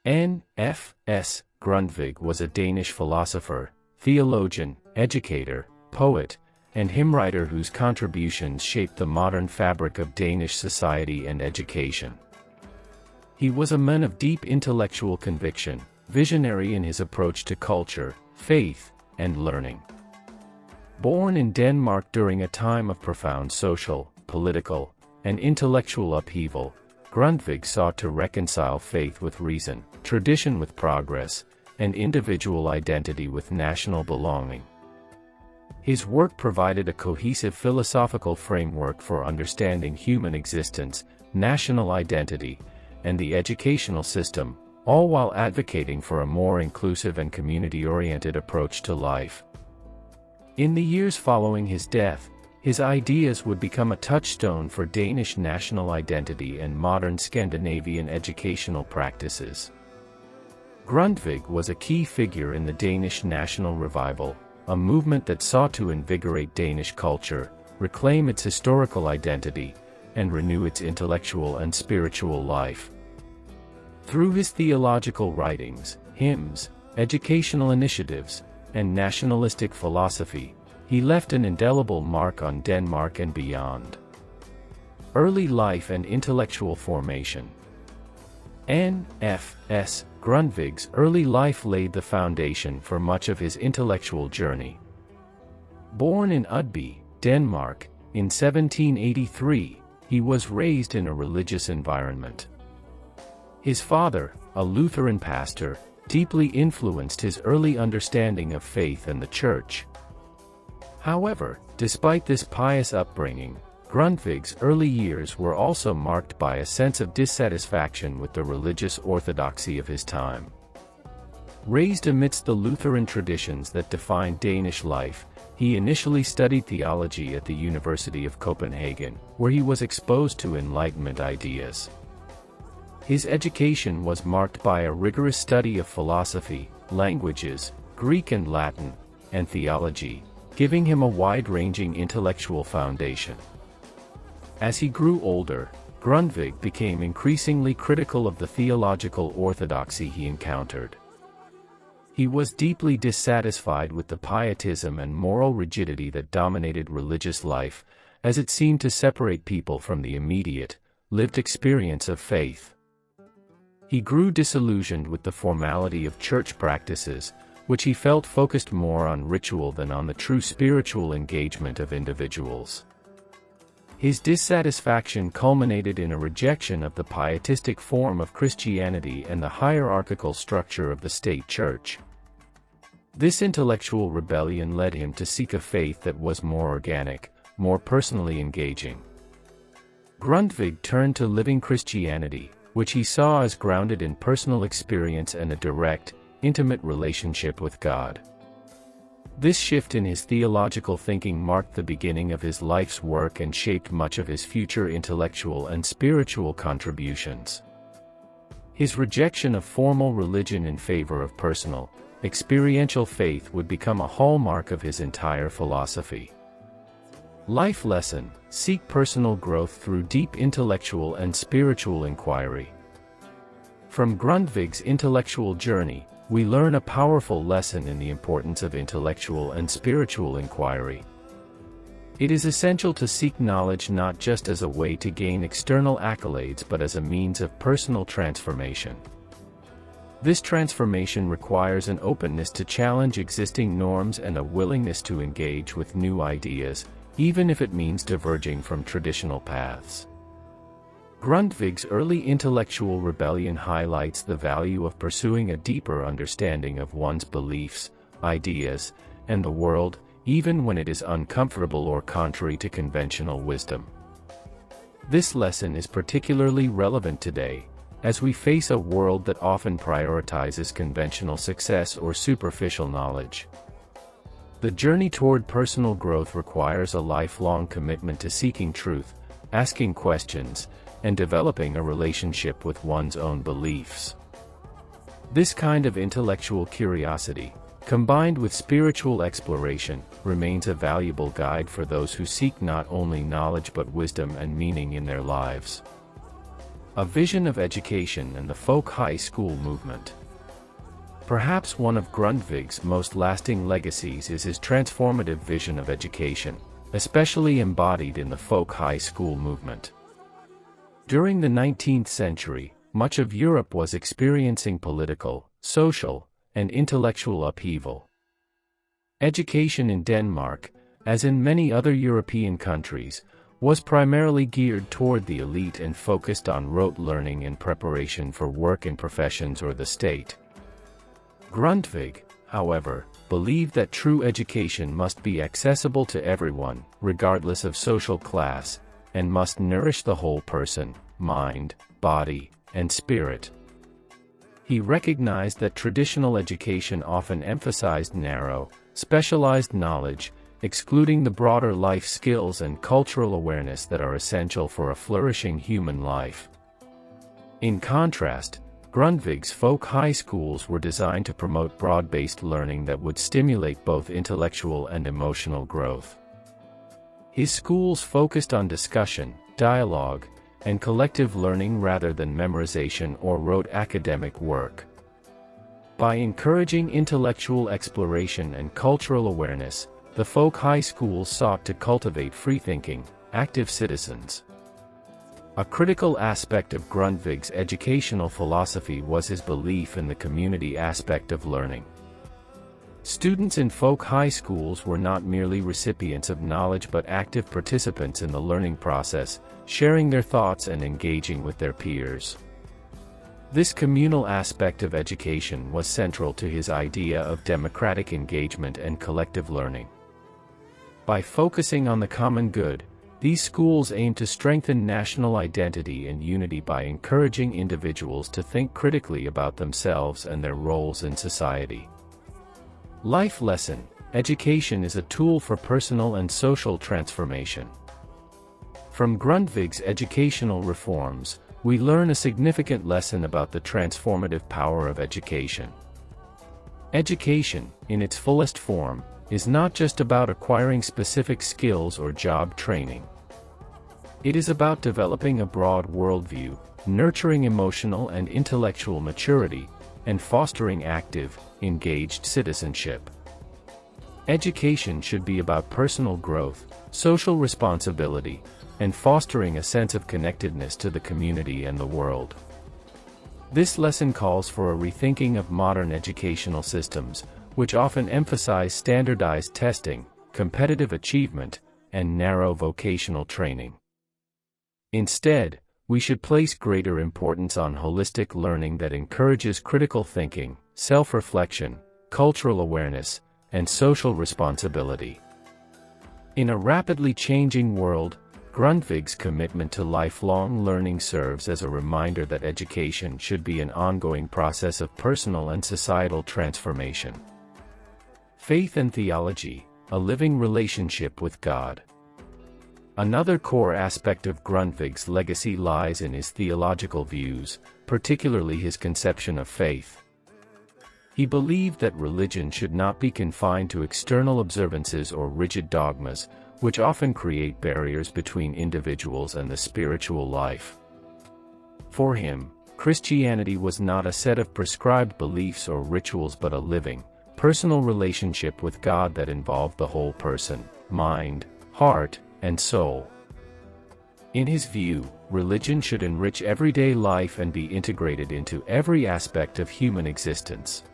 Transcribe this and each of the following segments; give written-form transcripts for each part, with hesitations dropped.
N.F.S. Grundtvig was a Danish philosopher, theologian, educator, poet, and hymn writer whose contributions shaped the modern fabric of Danish society and education. He was a man of deep intellectual conviction, visionary in his approach to culture, faith, and learning. Born in Denmark during a time of profound social, political, and intellectual upheaval, Grundtvig sought to reconcile faith with reason, tradition with progress, and individual identity with national belonging. His work provided a cohesive philosophical framework for understanding human existence, national identity, and the educational system, all while advocating for a more inclusive and community-oriented approach to life. In the years following his death, his ideas would become a touchstone for Danish national identity and modern Scandinavian educational practices. Grundtvig was a key figure in the Danish national revival, a movement that sought to invigorate Danish culture, reclaim its historical identity, and renew its intellectual and spiritual life. Through his theological writings, hymns, educational initiatives, and nationalistic philosophy, he left an indelible mark on Denmark and beyond. Early life and intellectual formation. N.F.S. Grundtvig's early life laid the foundation for much of his intellectual journey. Born in Udby, Denmark, in 1783, he was raised in a religious environment. His father, a Lutheran pastor, deeply influenced his early understanding of faith and the Church. However, despite this pious upbringing, Grundtvig's early years were also marked by a sense of dissatisfaction with the religious orthodoxy of his time. Raised amidst the Lutheran traditions that defined Danish life, he initially studied theology at the University of Copenhagen, where he was exposed to Enlightenment ideas. His education was marked by a rigorous study of philosophy, languages, Greek and Latin, and theology, giving him a wide-ranging intellectual foundation. As he grew older, Grundtvig became increasingly critical of the theological orthodoxy he encountered. He was deeply dissatisfied with the pietism and moral rigidity that dominated religious life, as it seemed to separate people from the immediate, lived experience of faith. He grew disillusioned with the formality of church practices, which he felt focused more on ritual than on the true spiritual engagement of individuals. His dissatisfaction culminated in a rejection of the pietistic form of Christianity and the hierarchical structure of the state church. This intellectual rebellion led him to seek a faith that was more organic, more personally engaging. Grundtvig turned to living Christianity, which he saw as grounded in personal experience and a direct, intimate relationship with God. This shift in his theological thinking marked the beginning of his life's work and shaped much of his future intellectual and spiritual contributions. His rejection of formal religion in favor of personal, experiential faith would become a hallmark of his entire philosophy. Life lesson: seek personal growth through deep intellectual and spiritual inquiry. From Grundtvig's intellectual journey, we learn a powerful lesson in the importance of intellectual and spiritual inquiry. It is essential to seek knowledge not just as a way to gain external accolades but as a means of personal transformation. This transformation requires an openness to challenge existing norms and a willingness to engage with new ideas, even if it means diverging from traditional paths. Grundtvig's early intellectual rebellion highlights the value of pursuing a deeper understanding of one's beliefs, ideas, and the world, even when it is uncomfortable or contrary to conventional wisdom. This lesson is particularly relevant today, as we face a world that often prioritizes conventional success or superficial knowledge. The journey toward personal growth requires a lifelong commitment to seeking truth, asking questions, and developing a relationship with one's own beliefs. This kind of intellectual curiosity, combined with spiritual exploration, remains a valuable guide for those who seek not only knowledge but wisdom and meaning in their lives. A Vision of Education and the Folk High School Movement. Perhaps one of Grundtvig's most lasting legacies is his transformative vision of education, especially embodied in the folk high school movement. During the 19th century, much of Europe was experiencing political, social, and intellectual upheaval. Education in Denmark, as in many other European countries, was primarily geared toward the elite and focused on rote learning in preparation for work in professions or the state. Grundtvig, however, believed that true education must be accessible to everyone, regardless of social class, and must nourish the whole person, mind, body, and spirit. He recognized that traditional education often emphasized narrow, specialized knowledge, excluding the broader life skills and cultural awareness that are essential for a flourishing human life. In contrast, Grundtvig's folk high schools were designed to promote broad-based learning that would stimulate both intellectual and emotional growth. His schools focused on discussion, dialogue, and collective learning rather than memorization or rote academic work. By encouraging intellectual exploration and cultural awareness, the folk high schools sought to cultivate free-thinking, active citizens. A critical aspect of Grundtvig's educational philosophy was his belief in the community aspect of learning. Students in folk high schools were not merely recipients of knowledge but active participants in the learning process, sharing their thoughts and engaging with their peers. This communal aspect of education was central to his idea of democratic engagement and collective learning. By focusing on the common good, these schools aim to strengthen national identity and unity by encouraging individuals to think critically about themselves and their roles in society. Life lesson: education is a tool for personal and social transformation. From Grundtvig's educational reforms, we learn a significant lesson about the transformative power of education. Education, in its fullest form, is not just about acquiring specific skills or job training. It is about developing a broad worldview, nurturing emotional and intellectual maturity, and fostering active, engaged citizenship. Education should be about personal growth, social responsibility, and fostering a sense of connectedness to the community and the world. This lesson calls for a rethinking of modern educational systems, which often emphasize standardized testing, competitive achievement, and narrow vocational training. Instead, we should place greater importance on holistic learning that encourages critical thinking, self-reflection, cultural awareness, and social responsibility. In a rapidly changing world, Grundtvig's commitment to lifelong learning serves as a reminder that education should be an ongoing process of personal and societal transformation. Faith and theology, a living relationship with God. Another core aspect of Grundtvig's legacy lies in his theological views, particularly his conception of faith. He believed that religion should not be confined to external observances or rigid dogmas, which often create barriers between individuals and the spiritual life. For him, Christianity was not a set of prescribed beliefs or rituals but a living, personal relationship with God that involved the whole person, mind, heart, and soul. In his view, religion should enrich everyday life and be integrated into every aspect of human existence.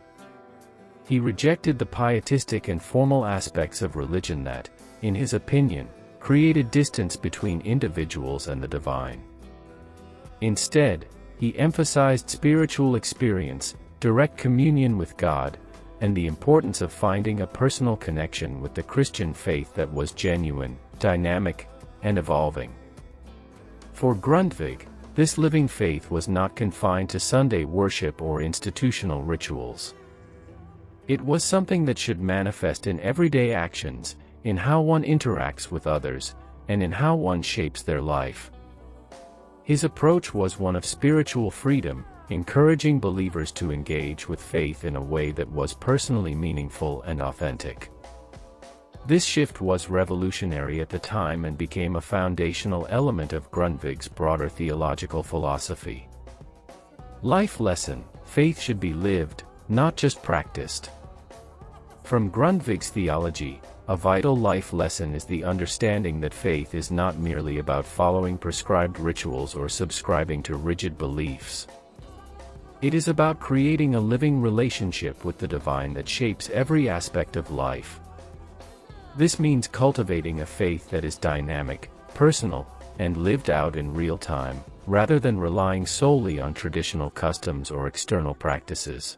He rejected the pietistic and formal aspects of religion that, in his opinion, created distance between individuals and the divine. Instead, he emphasized spiritual experience, direct communion with God, and the importance of finding a personal connection with the Christian faith that was genuine, dynamic, and evolving. For Grundtvig, this living faith was not confined to Sunday worship or institutional rituals. It was something that should manifest in everyday actions, in how one interacts with others, and in how one shapes their life. His approach was one of spiritual freedom, encouraging believers to engage with faith in a way that was personally meaningful and authentic. This shift was revolutionary at the time and became a foundational element of Grundtvig's broader theological philosophy. Life lesson: faith should be lived, not just practiced. From Grundtvig's theology, a vital life lesson is the understanding that faith is not merely about following prescribed rituals or subscribing to rigid beliefs. It is about creating a living relationship with the divine that shapes every aspect of life. This means cultivating a faith that is dynamic, personal, and lived out in real time, rather than relying solely on traditional customs or external practices.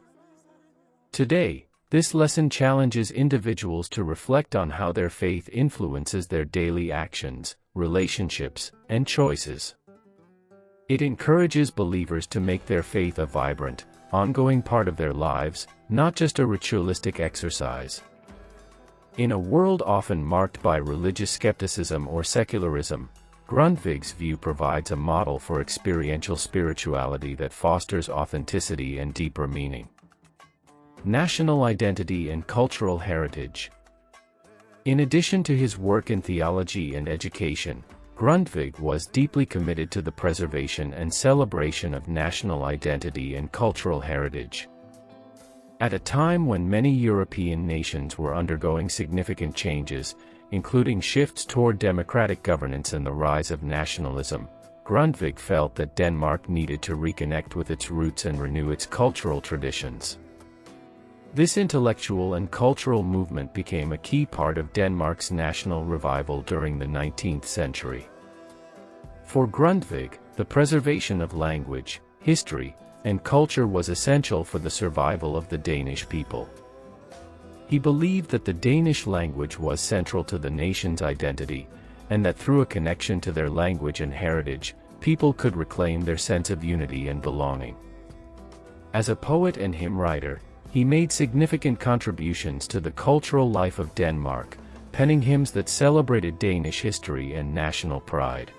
Today, this lesson challenges individuals to reflect on how their faith influences their daily actions, relationships, and choices. It encourages believers to make their faith a vibrant, ongoing part of their lives, not just a ritualistic exercise. In a world often marked by religious skepticism or secularism, Grundtvig's view provides a model for experiential spirituality that fosters authenticity and deeper meaning. National identity and cultural heritage. In addition to his work in theology and education, Grundtvig was deeply committed to the preservation and celebration of national identity and cultural heritage. At a time when many European nations were undergoing significant changes, including shifts toward democratic governance and the rise of nationalism, Grundtvig felt that Denmark needed to reconnect with its roots and renew its cultural traditions. This intellectual and cultural movement became a key part of Denmark's national revival during the 19th century. For Grundtvig, the preservation of language, history, and culture was essential for the survival of the Danish people. He believed that the Danish language was central to the nation's identity, and that through a connection to their language and heritage, people could reclaim their sense of unity and belonging. As a poet and hymn writer, he made significant contributions to the cultural life of Denmark, penning hymns that celebrated Danish history and national pride.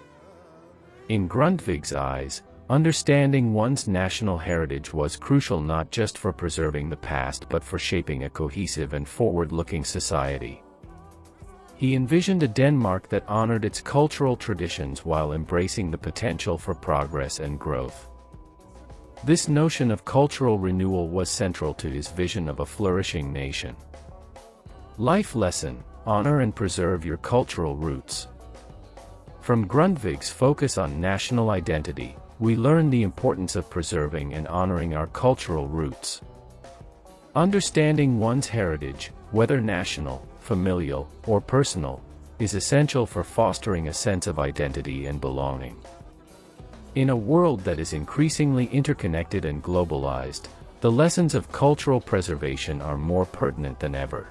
In Grundtvig's eyes, understanding one's national heritage was crucial not just for preserving the past but for shaping a cohesive and forward-looking society. He envisioned a Denmark that honored its cultural traditions while embracing the potential for progress and growth. This notion of cultural renewal was central to his vision of a flourishing nation. Life lesson: honor and preserve your cultural roots. From Grundtvig's focus on national identity, we learn the importance of preserving and honoring our cultural roots. Understanding one's heritage, whether national, familial, or personal, is essential for fostering a sense of identity and belonging. In a world that is increasingly interconnected and globalized, the lessons of cultural preservation are more pertinent than ever.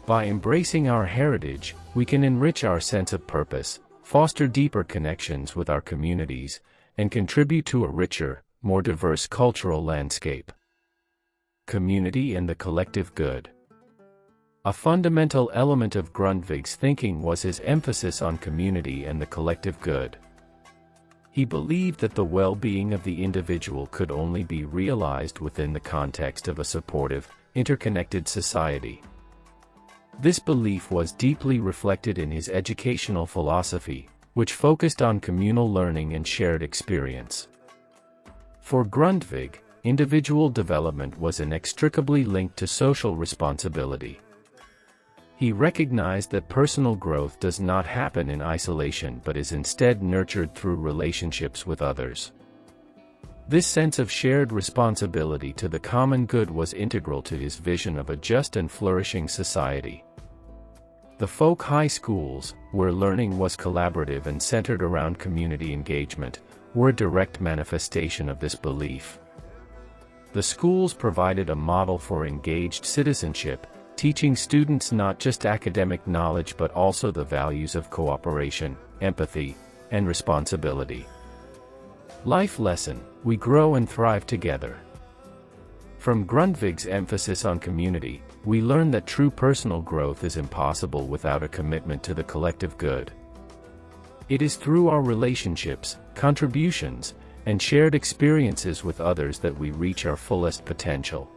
By embracing our heritage, we can enrich our sense of purpose, foster deeper connections with our communities, and contribute to a richer, more diverse cultural landscape. Community and the collective good. A fundamental element of Grundtvig's thinking was his emphasis on community and the collective good. He believed that the well-being of the individual could only be realized within the context of a supportive, interconnected society. This belief was deeply reflected in his educational philosophy, which focused on communal learning and shared experience. For Grundtvig, individual development was inextricably linked to social responsibility. He recognized that personal growth does not happen in isolation but is instead nurtured through relationships with others. This sense of shared responsibility to the common good was integral to his vision of a just and flourishing society. The folk high schools, where learning was collaborative and centered around community engagement, were a direct manifestation of this belief. The schools provided a model for engaged citizenship, teaching students not just academic knowledge but also the values of cooperation, empathy, and responsibility. Life lesson: we grow and thrive together. From Grundtvig's emphasis on community, we learn that true personal growth is impossible without a commitment to the collective good. It is through our relationships, contributions, and shared experiences with others that we reach our fullest potential.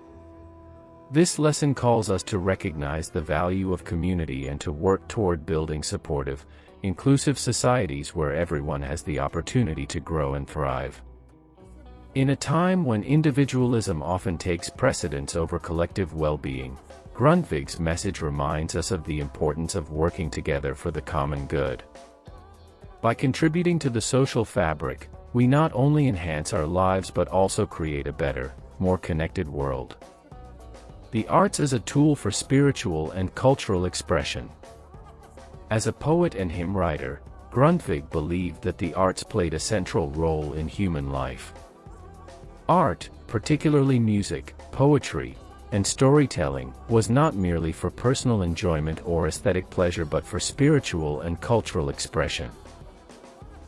This lesson calls us to recognize the value of community and to work toward building supportive, inclusive societies where everyone has the opportunity to grow and thrive. In a time when individualism often takes precedence over collective well-being, Grundtvig's message reminds us of the importance of working together for the common good. By contributing to the social fabric, we not only enhance our lives but also create a better, more connected world. The arts as a tool for spiritual and cultural expression. As a poet and hymn writer, Grundtvig believed that the arts played a central role in human life. Art, particularly music, poetry, and storytelling, was not merely for personal enjoyment or aesthetic pleasure but for spiritual and cultural expression.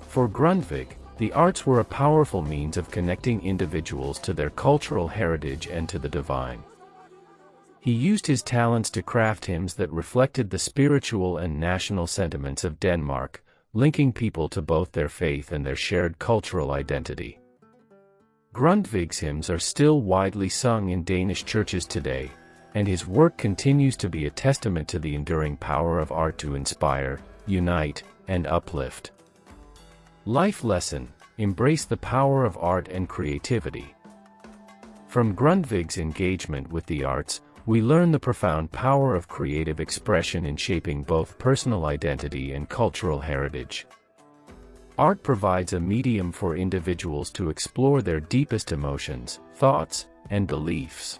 For Grundtvig, the arts were a powerful means of connecting individuals to their cultural heritage and to the divine. He used his talents to craft hymns that reflected the spiritual and national sentiments of Denmark, linking people to both their faith and their shared cultural identity. Grundtvig's hymns are still widely sung in Danish churches today, and his work continues to be a testament to the enduring power of art to inspire, unite, and uplift. Life lesson: embrace the power of art and creativity. From Grundtvig's engagement with the arts, we learn the profound power of creative expression in shaping both personal identity and cultural heritage. Art provides a medium for individuals to explore their deepest emotions, thoughts, and beliefs.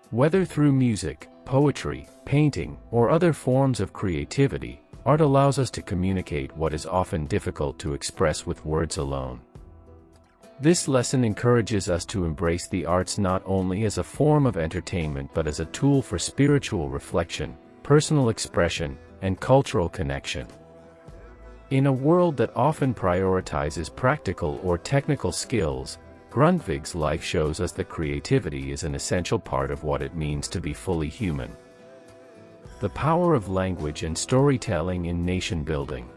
Whether through music, poetry, painting, or other forms of creativity, art allows us to communicate what is often difficult to express with words alone. This lesson encourages us to embrace the arts not only as a form of entertainment but as a tool for spiritual reflection, personal expression, and cultural connection. In a world that often prioritizes practical or technical skills, Grundtvig's life shows us that creativity is an essential part of what it means to be fully human. The power of language and storytelling in nation building.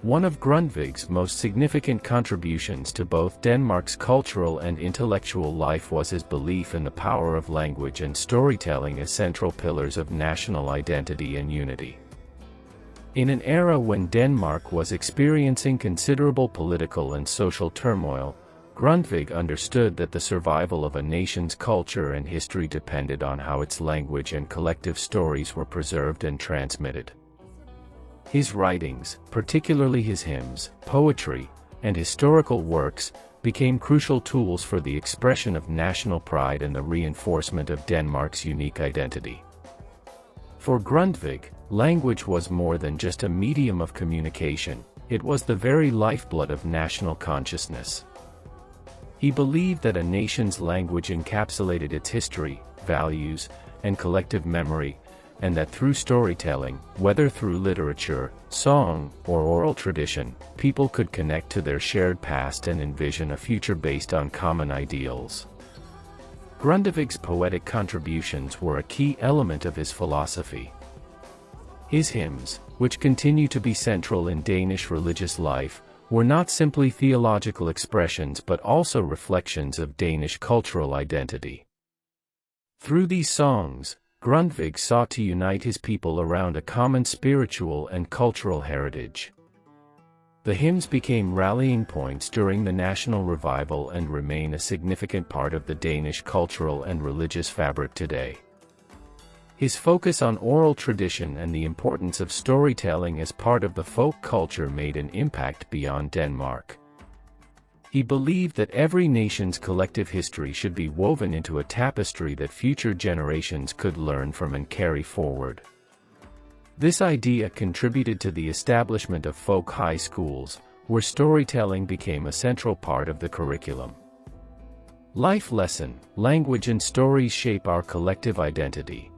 One of Grundtvig's most significant contributions to both Denmark's cultural and intellectual life was his belief in the power of language and storytelling as central pillars of national identity and unity. In an era when Denmark was experiencing considerable political and social turmoil, Grundtvig understood that the survival of a nation's culture and history depended on how its language and collective stories were preserved and transmitted. His writings, particularly his hymns, poetry, and historical works, became crucial tools for the expression of national pride and the reinforcement of Denmark's unique identity. For Grundtvig, language was more than just a medium of communication, it was the very lifeblood of national consciousness. He believed that a nation's language encapsulated its history, values, and collective memory, and that through storytelling, whether through literature, song, or oral tradition, people could connect to their shared past and envision a future based on common ideals. Grundtvig's poetic contributions were a key element of his philosophy. His hymns, which continue to be central in Danish religious life, were not simply theological expressions but also reflections of Danish cultural identity. Through these songs, Grundtvig sought to unite his people around a common spiritual and cultural heritage. The hymns became rallying points during the national revival and remain a significant part of the Danish cultural and religious fabric today. His focus on oral tradition and the importance of storytelling as part of the folk culture made an impact beyond Denmark. He believed that every nation's collective history should be woven into a tapestry that future generations could learn from and carry forward. This idea contributed to the establishment of folk high schools, where storytelling became a central part of the curriculum. Life lesson: language and stories shape our collective identity.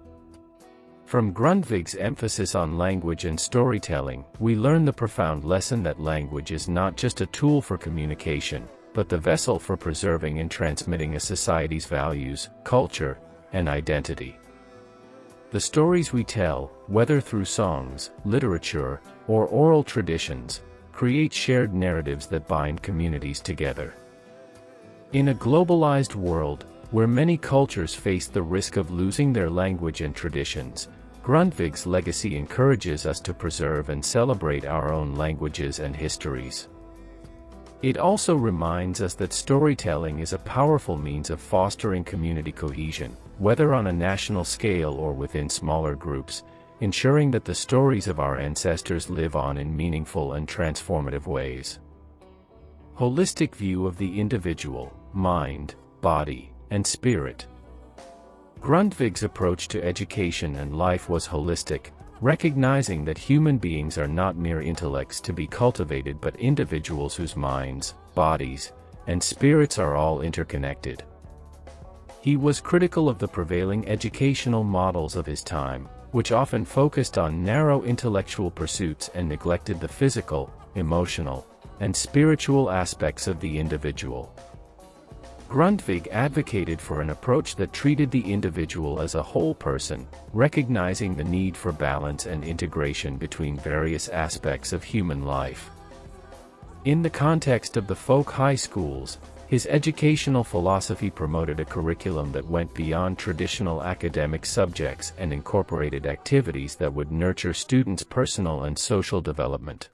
From Grundtvig's emphasis on language and storytelling, we learn the profound lesson that language is not just a tool for communication, but the vessel for preserving and transmitting a society's values, culture, and identity. The stories we tell, whether through songs, literature, or oral traditions, create shared narratives that bind communities together. In a globalized world, Where many cultures face the risk of losing their language and traditions, Grundtvig's legacy encourages us to preserve and celebrate our own languages and histories. It also reminds us that storytelling is a powerful means of fostering community cohesion, whether on a national scale or within smaller groups, ensuring that the stories of our ancestors live on in meaningful and transformative ways. Holistic view of the individual, mind, body, and spirit. Grundtvig's approach to education and life was holistic, recognizing that human beings are not mere intellects to be cultivated but individuals whose minds, bodies, and spirits are all interconnected. He was critical of the prevailing educational models of his time, which often focused on narrow intellectual pursuits and neglected the physical, emotional, and spiritual aspects of the individual. Grundtvig advocated for an approach that treated the individual as a whole person, recognizing the need for balance and integration between various aspects of human life. In the context of the folk high schools, his educational philosophy promoted a curriculum that went beyond traditional academic subjects and incorporated activities that would nurture students' personal and social development.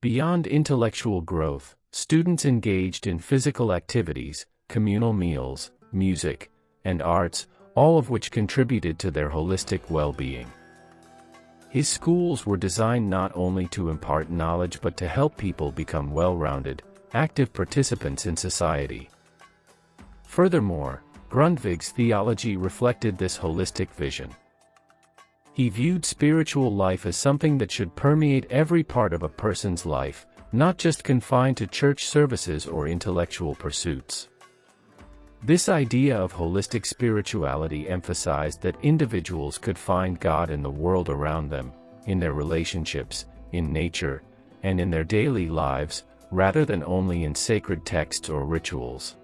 Beyond intellectual growth, students engaged in physical activities, communal meals, music, and arts, all of which contributed to their holistic well-being. His schools were designed not only to impart knowledge but to help people become well-rounded, active participants in society. Furthermore, Grundtvig's theology reflected this holistic vision. He viewed spiritual life as something that should permeate every part of a person's life, not just confined to church services or intellectual pursuits. This idea of holistic spirituality emphasized that individuals could find God in the world around them, in their relationships, in nature, and in their daily lives, rather than only in sacred texts or rituals.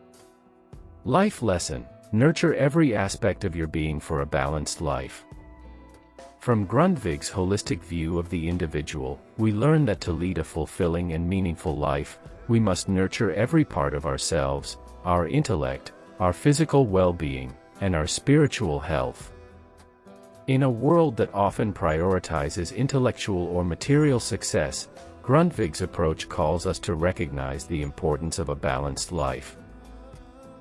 Life lesson: nurture every aspect of your being for a balanced life. From Grundtvig's holistic view of the individual, we learn that to lead a fulfilling and meaningful life, we must nurture every part of ourselves, our intellect, our physical well-being, and our spiritual health. In a world that often prioritizes intellectual or material success, Grundtvig's approach calls us to recognize the importance of a balanced life.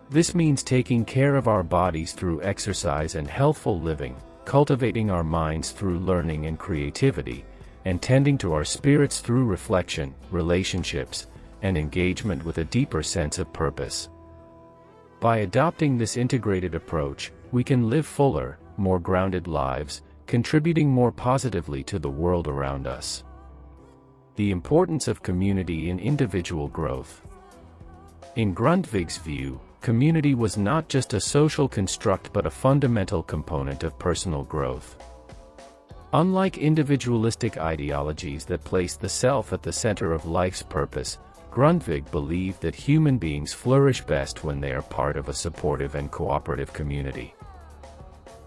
This means taking care of our bodies through exercise and healthful living, cultivating our minds through learning and creativity, and tending to our spirits through reflection, relationships, and engagement with a deeper sense of purpose. By adopting this integrated approach, we can live fuller, more grounded lives, contributing more positively to the world around us. The importance of community in individual growth. In Grundtvig's view, community was not just a social construct but a fundamental component of personal growth. Unlike individualistic ideologies that place the self at the center of life's purpose, Grundtvig believed that human beings flourish best when they are part of a supportive and cooperative community.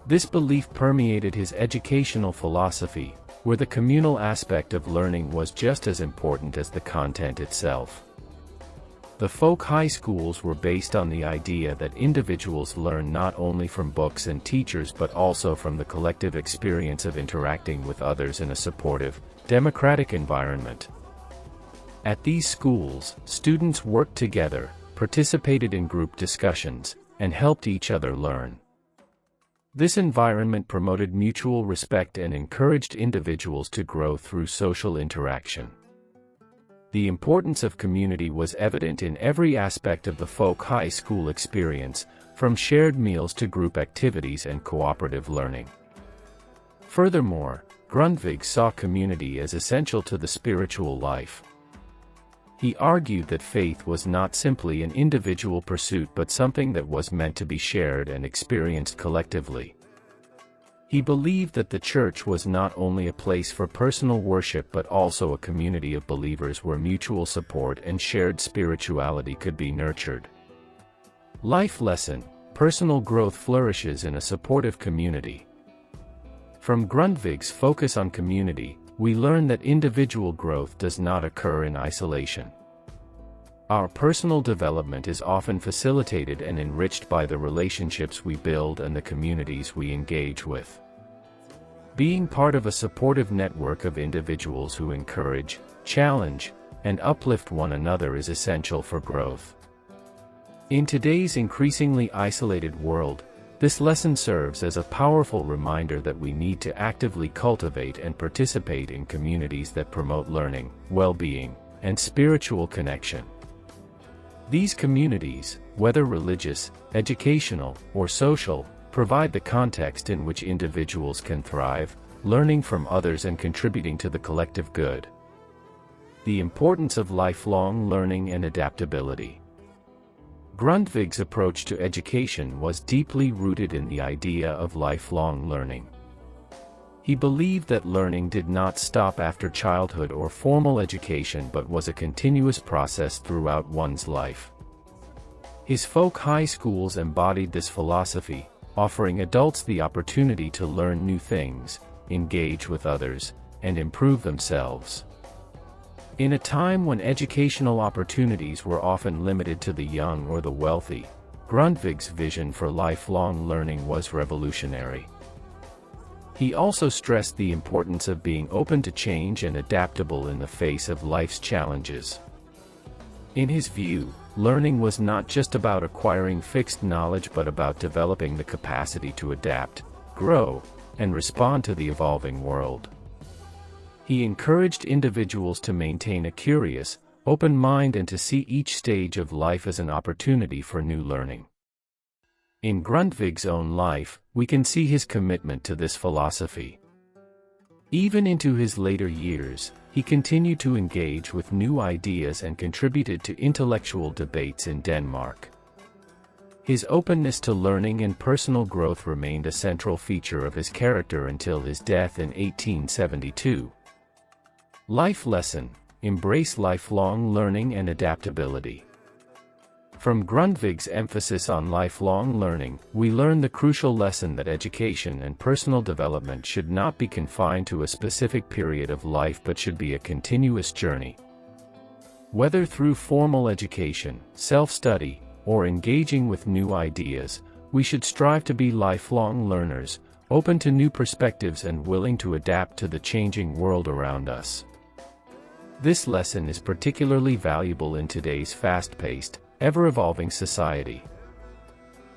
This belief permeated his educational philosophy, where the communal aspect of learning was just as important as the content itself. The folk high schools were based on the idea that individuals learn not only from books and teachers but also from the collective experience of interacting with others in a supportive, democratic environment. At these schools, students worked together, participated in group discussions, and helped each other learn. This environment promoted mutual respect and encouraged individuals to grow through social interaction. The importance of community was evident in every aspect of the folk high school experience, from shared meals to group activities and cooperative learning. Furthermore, Grundtvig saw community as essential to the spiritual life. He argued that faith was not simply an individual pursuit but something that was meant to be shared and experienced collectively. He believed that the church was not only a place for personal worship but also a community of believers where mutual support and shared spirituality could be nurtured. Life lesson: personal growth flourishes in a supportive community. From Grundtvig's focus on community, we learn that individual growth does not occur in isolation. Our personal development is often facilitated and enriched by the relationships we build and the communities we engage with. Being part of a supportive network of individuals who encourage, challenge, and uplift one another is essential for growth. In today's increasingly isolated world, this lesson serves as a powerful reminder that we need to actively cultivate and participate in communities that promote learning, well-being, and spiritual connection. These communities, whether religious, educational, or social, provide the context in which individuals can thrive, learning from others and contributing to the collective good. The importance of lifelong learning and adaptability. Grundtvig's approach to education was deeply rooted in the idea of lifelong learning. He believed that learning did not stop after childhood or formal education but was a continuous process throughout one's life. His folk high schools embodied this philosophy, offering adults the opportunity to learn new things, engage with others, and improve themselves. In a time when educational opportunities were often limited to the young or the wealthy, Grundtvig's vision for lifelong learning was revolutionary. He also stressed the importance of being open to change and adaptable in the face of life's challenges. In his view, learning was not just about acquiring fixed knowledge but about developing the capacity to adapt, grow, and respond to the evolving world. He encouraged individuals to maintain a curious, open mind and to see each stage of life as an opportunity for new learning. In Grundtvig's own life, we can see his commitment to this philosophy. Even into his later years, he continued to engage with new ideas and contributed to intellectual debates in Denmark. His openness to learning and personal growth remained a central feature of his character until his death in 1872. Life lesson: embrace lifelong learning and adaptability. From Grundtvig's emphasis on lifelong learning, we learn the crucial lesson that education and personal development should not be confined to a specific period of life but should be a continuous journey. Whether through formal education, self-study, or engaging with new ideas, we should strive to be lifelong learners, open to new perspectives and willing to adapt to the changing world around us. This lesson is particularly valuable in today's fast-paced, ever-evolving society.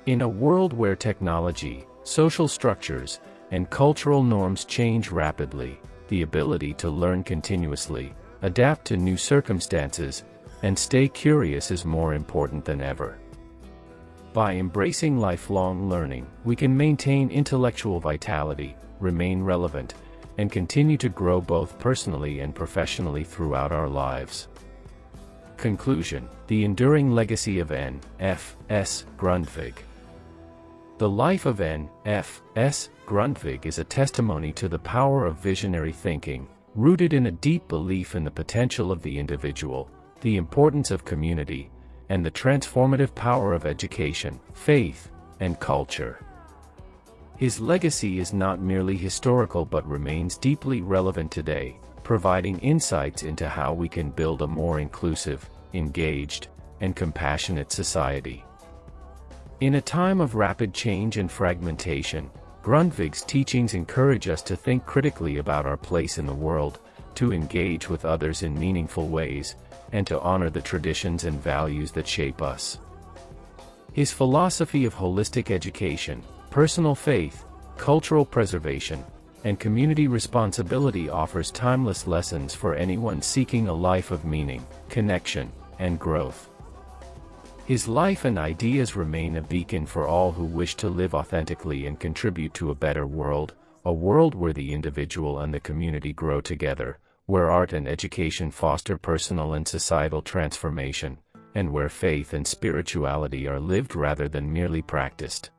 In a world where technology, social structures, and cultural norms change rapidly, the ability to learn continuously, adapt to new circumstances, and stay curious is more important than ever. By embracing lifelong learning, we can maintain intellectual vitality, remain relevant, and continue to grow both personally and professionally throughout our lives. Conclusion: the enduring legacy of N.F.S. Grundtvig. The life of N.F.S. Grundtvig is a testimony to the power of visionary thinking, rooted in a deep belief in the potential of the individual, the importance of community, and the transformative power of education, faith, and culture. His legacy is not merely historical but remains deeply relevant today, providing insights into how we can build a more inclusive, engaged, and compassionate society. In a time of rapid change and fragmentation, Grundtvig's teachings encourage us to think critically about our place in the world, to engage with others in meaningful ways, and to honor the traditions and values that shape us. His philosophy of holistic education, personal faith, cultural preservation, and community responsibility offers timeless lessons for anyone seeking a life of meaning, connection, and growth. His life and ideas remain a beacon for all who wish to live authentically and contribute to a better world, a world where the individual and the community grow together, where art and education foster personal and societal transformation, and where faith and spirituality are lived rather than merely practiced.